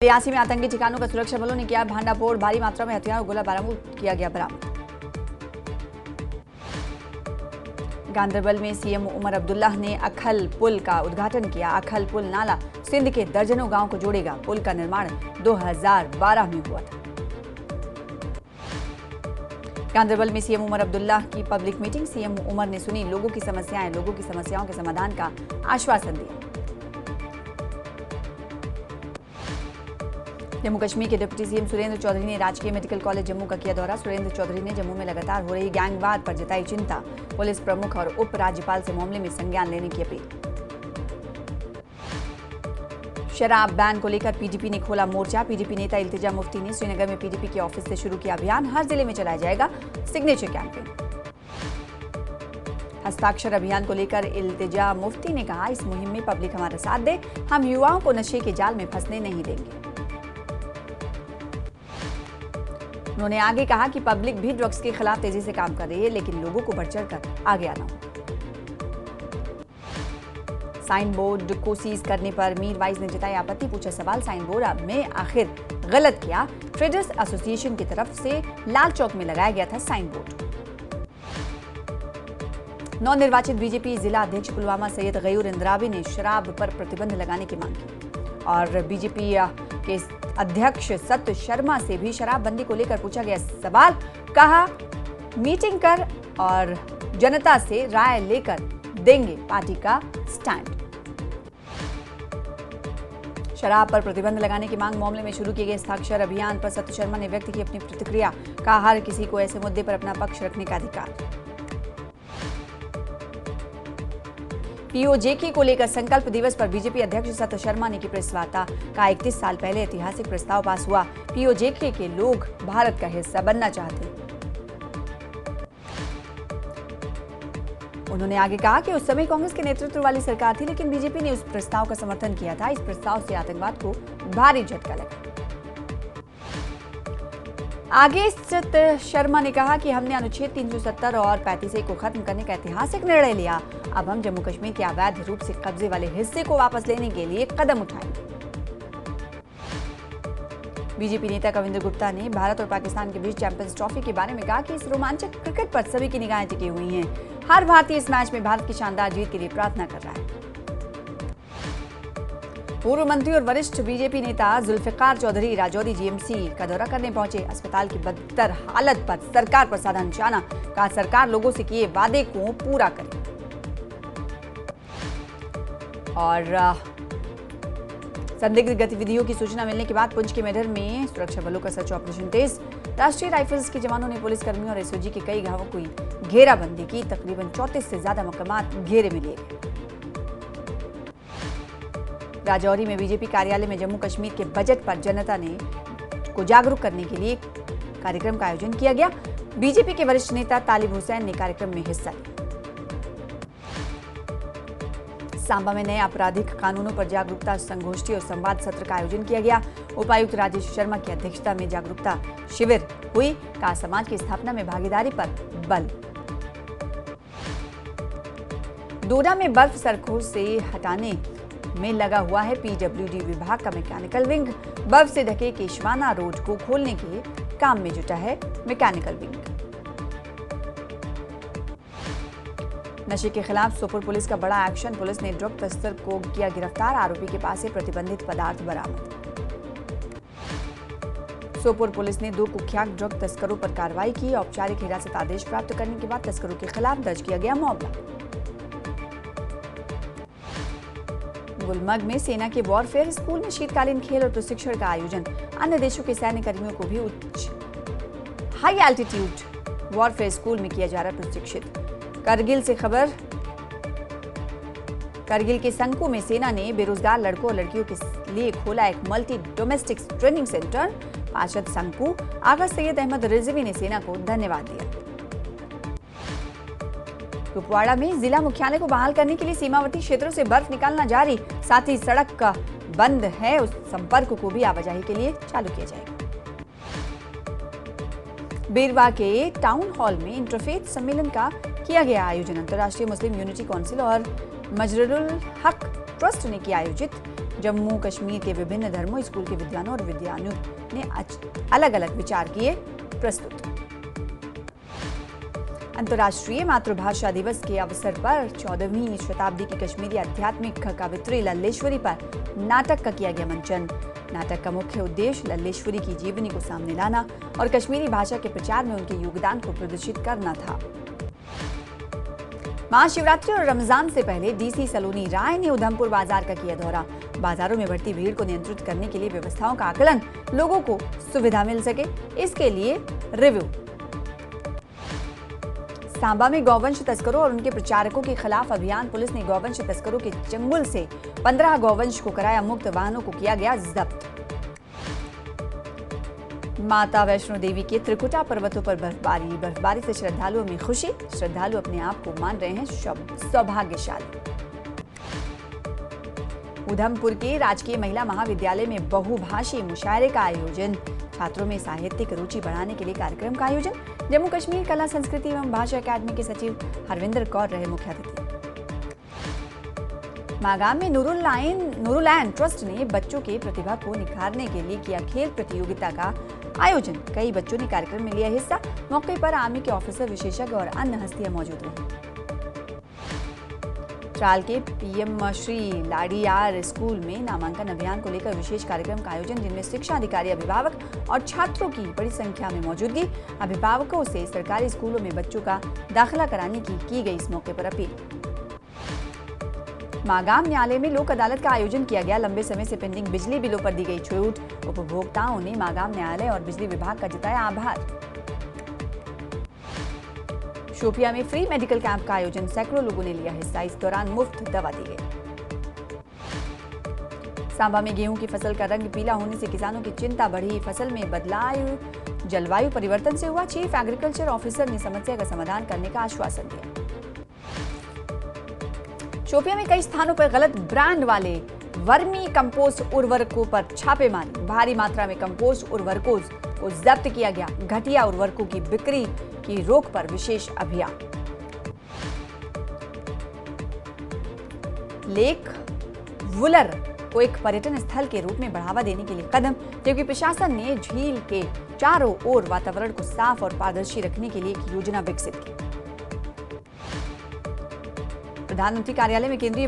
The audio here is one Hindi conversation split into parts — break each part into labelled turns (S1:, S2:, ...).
S1: रियासी में आतंकी ठिकानों का सुरक्षा बलों ने किया भांडाफोड़, भारी मात्रा में हथियार और गोला बारूद किया गया बरामद। गांदरबल में सीएम उमर अब्दुल्ला ने अखल पुल का उद्घाटन किया। अखल पुल नाला सिंध के दर्जनों गांव को जोड़ेगा। पुल का निर्माण 2012 में हुआ था। गांदरबल में सीएम उमर अब्दुल्ला की पब्लिक मीटिंग। सीएम उमर ने सुनी लोगों की समस्याएं, लोगों की समस्याओं के समाधान का आश्वासन दिया। जम्मू कश्मीर के डिप्टी सीएम सुरेंद्र चौधरी ने राजकीय मेडिकल कॉलेज जम्मू का किया दौरा। सुरेंद्र चौधरी ने जम्मू में लगातार हो रही गैंगवार पर जताई चिंता। पुलिस प्रमुख और उप राज्यपाल से मामले में संज्ञान लेने की अपील। शराब बैन को लेकर पीडीपी ने खोला मोर्चा। पीडीपी नेता इल्तिजा मुफ्ती ने श्रीनगर में पीडीपी के ऑफिस से शुरू किया अभियान। हर जिले में चलाया जाएगा सिग्नेचर कैंपेन। हस्ताक्षर अभियान को लेकर इल्तिजा मुफ्ती ने कहा, इस मुहिम में पब्लिक हमारा साथ दे, हम युवाओं को नशे के जाल में फंसने नहीं देंगे। उन्होंने आगे कहा कि पब्लिक भी ड्रग्स के खिलाफ तेजी से काम कर रही है, लेकिन लोगों को बढ़ चढ़कर आगे आना हो। साइन बोर्ड को सीज करने पर मीरवाइज ने जताई आपत्ति। पूछा सवाल, साइन बोर्ड में आखिर गलत किया? ट्रेडर्स एसोसिएशन की तरफ से लाल चौक में लगाया गया था साइन बोर्ड। नवनिर्वाचित बीजेपी जिला अध्यक्ष पुलवामा सैयद गयूर इंद्रावी ने शराब पर प्रतिबंध लगाने की मांग की। और बीजेपी के अध्यक्ष सत्य शर्मा से भी शराबबंदी को लेकर पूछा गया सवाल। कहा, मीटिंग कर और जनता से राय लेकर देंगे पार्टी का स्टैंड। शराब पर प्रतिबंध लगाने की मांग मामले में शुरू किए गए हस्ताक्षर अभियान पर सत्य शर्मा ने व्यक्त की अपनी प्रतिक्रिया। कहा, हर किसी को ऐसे मुद्दे पर अपना पक्ष रखने का अधिकार। पीओजेके को लेकर संकल्प दिवस पर बीजेपी अध्यक्ष सत्य शर्मा ने की प्रेस वार्ता। कहा, 31 साल पहले ऐतिहासिक प्रस्ताव पास हुआ। पीओजेके के लोग भारत का हिस्सा बनना चाहते हैं। उन्होंने आगे कहा कि उस समय कांग्रेस के नेतृत्व वाली सरकार थी, लेकिन बीजेपी ने उस प्रस्ताव का समर्थन किया था। इस प्रस्ताव से आतंकवाद को भारी झटका लगा। आगे सत्य शर्मा ने कहा कि हमने अनुच्छेद 370 और 35A को खत्म करने का ऐतिहासिक निर्णय लिया। अब हम जम्मू कश्मीर के अवैध रूप से कब्जे वाले हिस्से को वापस लेने के लिए कदम उठाएंगे। बीजेपी नेता कविंद्र गुप्ता ने भारत और पाकिस्तान के बीच चैंपियंस ट्रॉफी के बारे में कहा कि इस रोमांचक क्रिकेट पर सभी की निगाहें टिकी हुई हैं। हर भारतीय इस मैच में भारत की शानदार जीत के लिए प्रार्थना कर रहा है। पूर्व मंत्री और वरिष्ठ बीजेपी नेता जुल्फिकार चौधरी राजौरी जीएमसी का दौरा करने पहुंचे। अस्पताल की बदतर हालत पर सरकार पर साधा निशाना। कहा, सरकार लोगों से किए वादे को पूरा करे। और संदिग्ध गतिविधियों की सूचना मिलने के बाद पुंछ के मेढर में सुरक्षा बलों का सर्च ऑपरेशन तेज। राष्ट्रीय राइफल्स के जवानों ने पुलिस कर्मियों और एसओजी के कई गांवों की घेराबंदी की। तकरीबन 34 से ज्यादा मकामात घेरे में लिए गए। राजौरी में बीजेपी कार्यालय में जम्मू कश्मीर के बजट पर जनता को जागरूक करने के लिए कार्यक्रम का आयोजन किया गया। बीजेपी के वरिष्ठ नेता तालिब हुसैन ने कार्यक्रम में हिस्सा लिया। सांबा में नए आपराधिक कानूनों पर जागरूकता संगोष्ठी और संवाद सत्र का आयोजन किया गया। उपायुक्त राजेश शर्मा की अध्यक्षता में जागरूकता शिविर हुई। कहा, समाज की स्थापना में भागीदारी पर बल। डोडा में बर्फ सड़कों से हटाने में लगा हुआ है पीडब्ल्यूडी विभाग का मैकेनिकल विंग। बर्फ से ढके केशवाना रोड को खोलने के काम में जुटा है मैकेनिकल विंग। नशे के खिलाफ सोपोर पुलिस का बड़ा एक्शन। पुलिस ने ड्रग तस्कर को किया गिरफ्तार। आरोपी के पास से प्रतिबंधित पदार्थ बरामद। सोपोर पुलिस ने 2 कुख्यात ड्रग तस्करों पर कार्रवाई की। औपचारिक हिरासत आदेश प्राप्त करने के बाद तस्करों के खिलाफ दर्ज किया गया मामला। गुलमर्ग में सेना के वॉरफेयर स्कूल में शीतकालीन खेल और प्रशिक्षण का आयोजन। अन्य देशों के सैन्य कर्मियों को भी हाई एल्टीट्यूड वॉरफेयर स्कूल में किया जा रहा प्रशिक्षित। करगिल से खबर। करगिल के संकू में सेना ने बेरोजगार लड़कों और लड़कियों के लिए खोला एक मल्टी डोमेस्टिक ट्रेनिंग सेंटर। पार्षद संकू आगा सैयद अहमद रिजवी ने सेना को धन्यवाद दिया। कुपवाड़ा में जिला मुख्यालय को बहाल करने के लिए सीमावर्ती क्षेत्रों से बर्फ निकालना जारी। साथ ही सड़क का बंद है, उस संपर्क को भी आवाजाही के लिए चालू किया जाएगा। बीरवा के टाउन हॉल में इंटरफेथ सम्मेलन का किया गया आयोजन। अंतर्राष्ट्रीय मुस्लिम यूनिटी काउंसिल और मजरुल हक ट्रस्ट ने किया आयोजित। जम्मू कश्मीर के विभिन्न धर्मों स्कूल के विद्वानों और विद्यार्थियों ने अलग अलग विचार किए प्रस्तुत। अंतर्राष्ट्रीय मातृभाषा दिवस के अवसर पर 14वीं शताब्दी की कश्मीरी आध्यात्मिक कवित्री लल्लेश्वरी पर नाटक का किया गया मंचन। नाटक का मुख्य उद्देश्य लल्लेश्वरी की जीवनी को सामने लाना और कश्मीरी भाषा के प्रचार में उनके योगदान को प्रदर्शित करना था। महाशिवरात्रि और रमजान से पहले डीसी सलोनी राय ने उधमपुर बाजार का किया दौरा। बाजारों में बढ़ती भीड़ को नियंत्रित करने के लिए व्यवस्थाओं का आकलन, लोगों को सुविधा मिल सके इसके लिए रिव्यू। सांबा में गौवंश तस्करों और उनके प्रचारकों के खिलाफ अभियान। पुलिस ने गौवंश तस्करों के चंगुल से 15 गौवंश को कराया मुक्त, वाहनों को किया गया जब्त। माता वैष्णो देवी के त्रिकुटा पर्वतों पर बर्फबारी से श्रद्धालुओं में खुशी। श्रद्धालु अपने आप को मान रहे हैं सौभाग्यशाली। उधमपुर के राजकीय महिला महाविद्यालय में बहुभाषी मुशायरे का आयोजन। छात्रों में साहित्यिक रुचि बढ़ाने के लिए कार्यक्रम का आयोजन। जम्मू कश्मीर कला संस्कृति एवं भाषा अकादमी के सचिव हरविंदर कौर रहे मुख्य अतिथि। मागाम में नूरुलैन ट्रस्ट ने बच्चों के प्रतिभा को निखारने के लिए किया खेल प्रतियोगिता का आयोजन। कई बच्चों ने कार्यक्रम में लिया हिस्सा। मौके पर आर्मी के ऑफिसर, विशेषज्ञ और अन्य हस्तियां मौजूद रहीं। ट्राल के पीएम श्री लाड़ियार स्कूल में नामांकन अभियान को लेकर विशेष कार्यक्रम का आयोजन, जिनमें शिक्षा अधिकारी, अभिभावक और छात्रों की बड़ी संख्या में मौजूदगी। अभिभावकों से सरकारी स्कूलों में बच्चों का दाखिला कराने की गई इस मौके पर अपील। मागाम न्यायालय में लोक अदालत का आयोजन किया गया। लंबे समय से पेंडिंग बिजली बिलों पर दी गई छूट। उपभोक्ताओं ने मागाम न्यायालय और बिजली विभाग का जताया आभार। शोपिया में फ्री मेडिकल कैंप का आयोजन, सैकड़ों लोगों ने लिया हिस्सा। इस दौरान मुफ्त दवा दी गई। सांबा में गेहूं की फसल का रंग पीला होने से किसानों की चिंता बढ़ी। फसल में बदलाव जलवायु परिवर्तन से हुआ। चीफ एग्रीकल्चर ऑफिसर ने समस्या का समाधान करने का आश्वासन दिया। शोपिया में कई स्थानों पर गलत ब्रांड वाले वर्मी कंपोस्ट उर्वरकों पर छापेमारी। भारी मात्रा में कंपोस्ट उर्वरकों को जब्त किया गया। घटिया उर्वरकों की बिक्री की रोक पर विशेष अभियान। लेक वुलर को एक पर्यटन स्थल के रूप में बढ़ावा देने के लिए कदम, जबकि प्रशासन ने झील के चारों ओर वातावरण को साफ और पारदर्शी रखने के लिए एक योजना विकसित की। प्रधानमंत्री कार्यालय में केंद्रीय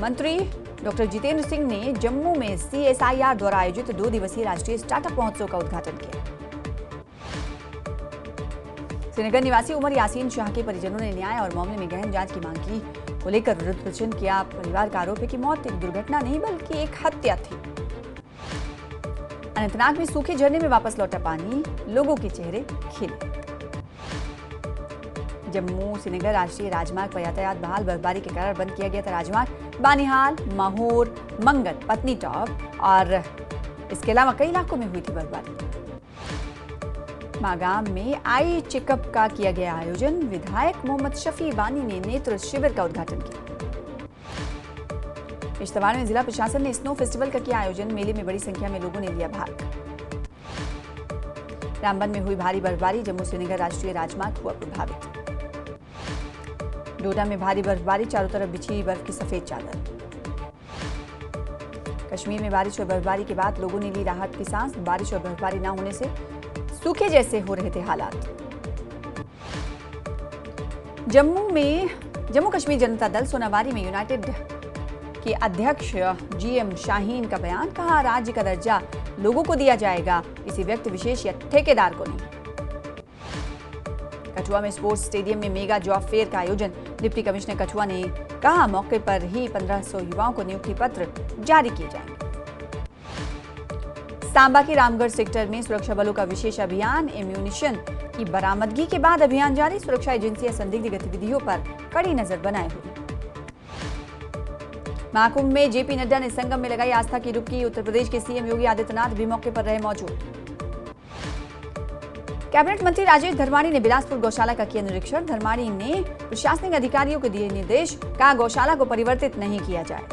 S1: मंत्री डॉक्टर जितेंद्र सिंह ने जम्मू में CSIR द्वारा आयोजित 2 दिवसीय राष्ट्रीय स्टार्टअप महोत्सव का उद्घाटन किया। श्रीनगर निवासी उमर यासीन शाह के परिजनों ने न्याय और मामले में गहन जांच की मांग की को लेकर विरोध प्रदर्शन किया। परिवार का आरोप है कि मौत एक दुर्घटना नहीं बल्कि एक हत्या थी। अनंतनाग में सूखे झरने में वापस लौटा पानी, लोगों के चेहरे खिले। जम्मू श्रीनगर राष्ट्रीय राजमार्ग पर यातायात बहाल। बर्फबारी के कारण बंद किया गया था राजमार्ग। बानिहाल, माहौर, मंगल, पत्नी टॉप और इसके अलावा कई इलाकों में हुई थी बर्फबारी। मागाम में आई चेकअप का किया गया आयोजन। विधायक मोहम्मद शफी बानी ने नेत्र शिविर का उद्घाटन किया। इश्तवाड़ में जिला प्रशासन ने स्नो फेस्टिवल का किया आयोजन। मेले में बड़ी संख्या में लोगों ने लिया भाग। रामबन में हुई भारी बर्फबारी। जम्मू श्रीनगर राष्ट्रीय राजमार्ग हुआ प्रभावित। डोडा में भारी बर्फबारी, चारों तरफ बिछी बर्फ की सफेद चादर। कश्मीर में बारिश और बर्फबारी के बाद लोगों ने ली राहत की सांस। बारिश और बर्फबारी न होने से सूखे जैसे हो रहे थे हालात। जम्मू कश्मीर जनता दल सोनावारी में यूनाइटेड के अध्यक्ष GM शाहीन का बयान। कहा, राज्य का दर्जा लोगों को दिया जाएगा, किसी व्यक्ति विशेष या ठेकेदार को नहीं। कठुआ में स्पोर्ट्स स्टेडियम में मेगा जॉब फेयर का आयोजन। डिप्टी कमिश्नर कठुआ ने कहा, मौके पर ही 1500 युवाओं को नियुक्ति पत्र जारी किए जाएंगे। सांबा के रामगढ़ सेक्टर में सुरक्षा बलों का विशेष अभियान। एम्यूनिशन की बरामदगी के बाद अभियान जारी। सुरक्षा एजेंसियां संदिग्ध गतिविधियों पर कड़ी नजर बनाए हुए। महाकुंभ में JP नड्डा ने संगम में लगाई आस्था की डुबकी। उत्तर प्रदेश के CM योगी आदित्यनाथ भी मौके पर रहे मौजूद। कैबिनेट मंत्री राजेश धर्माणी ने बिलासपुर गौशाला का किया निरीक्षण। धर्माणी ने प्रशासनिक अधिकारियों को दिए निर्देश। कहा, गौशाला को परिवर्तित नहीं किया जाए।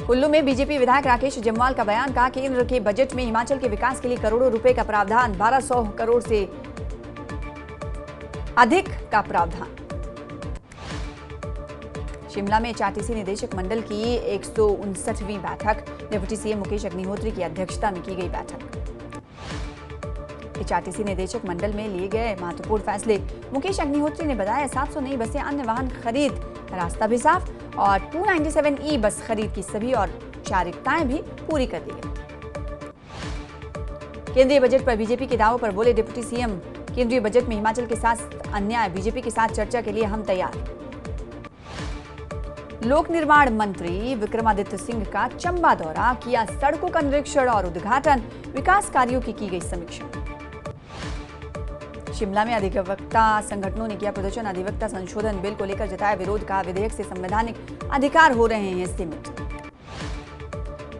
S1: कुल्लू में बीजेपी विधायक राकेश जम्वाल का बयान। कहा, केंद्र के बजट में हिमाचल के विकास के लिए करोड़ों रुपए का प्रावधान। 1200 करोड़ से अधिक का प्रावधान। शिमला में एचआरटीसी निदेशक मंडल की 159वीं बैठक, डिप्टी सीएम मुकेश अग्निहोत्री की अध्यक्षता में की गई बैठक। एचआरटीसी निदेशक मंडल में लिए गए महत्वपूर्ण फैसले, मुकेश अग्निहोत्री ने बताया 700 नई बसें, अन्य वाहन खरीद, रास्ता भी साफ और 297E बस खरीद की सभी औपचारिकताएं भी पूरी कर दी गई। केंद्रीय बजट पर बीजेपी के दावों पर बोले डिप्टी सीएम, केंद्रीय बजट में हिमाचल के साथ अन्याय, बीजेपी के साथ चर्चा के लिए हम तैयार। लोक निर्माण मंत्री विक्रमादित्य सिंह का चंबा दौरा, किया सड़कों का निरीक्षण और उद्घाटन, विकास कार्यों की गई समीक्षा। शिमला में अधिवक्ता संगठनों ने किया प्रदर्शन, अधिवक्ता संशोधन बिल को लेकर जताया विरोध, का विधेयक से संवैधानिक अधिकार हो रहे हैं सीमित।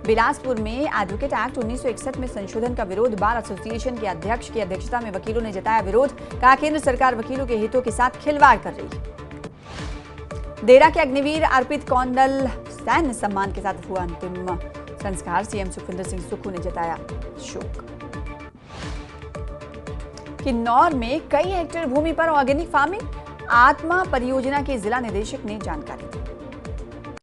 S1: बिलासपुर में एडवोकेट एक्ट 1961 में संशोधन का विरोध, बार एसोसिएशन के अध्यक्ष की अध्यक्षता में वकीलों ने जताया विरोध, कहा केंद्र सरकार वकीलों के हितों के साथ खिलवाड़ कर रही है। देरा के अग्निवीर अर्पित कौंडल सैन्य सम्मान के साथ हुआ अंतिम संस्कार, सीएम सुखविंदर सिंह सुक्खू ने जताया शोक। किन्नौर में कई हेक्टेयर भूमि पर ऑर्गेनिक फार्मिंग, आत्मा परियोजना के जिला निदेशक ने जानकारी दी।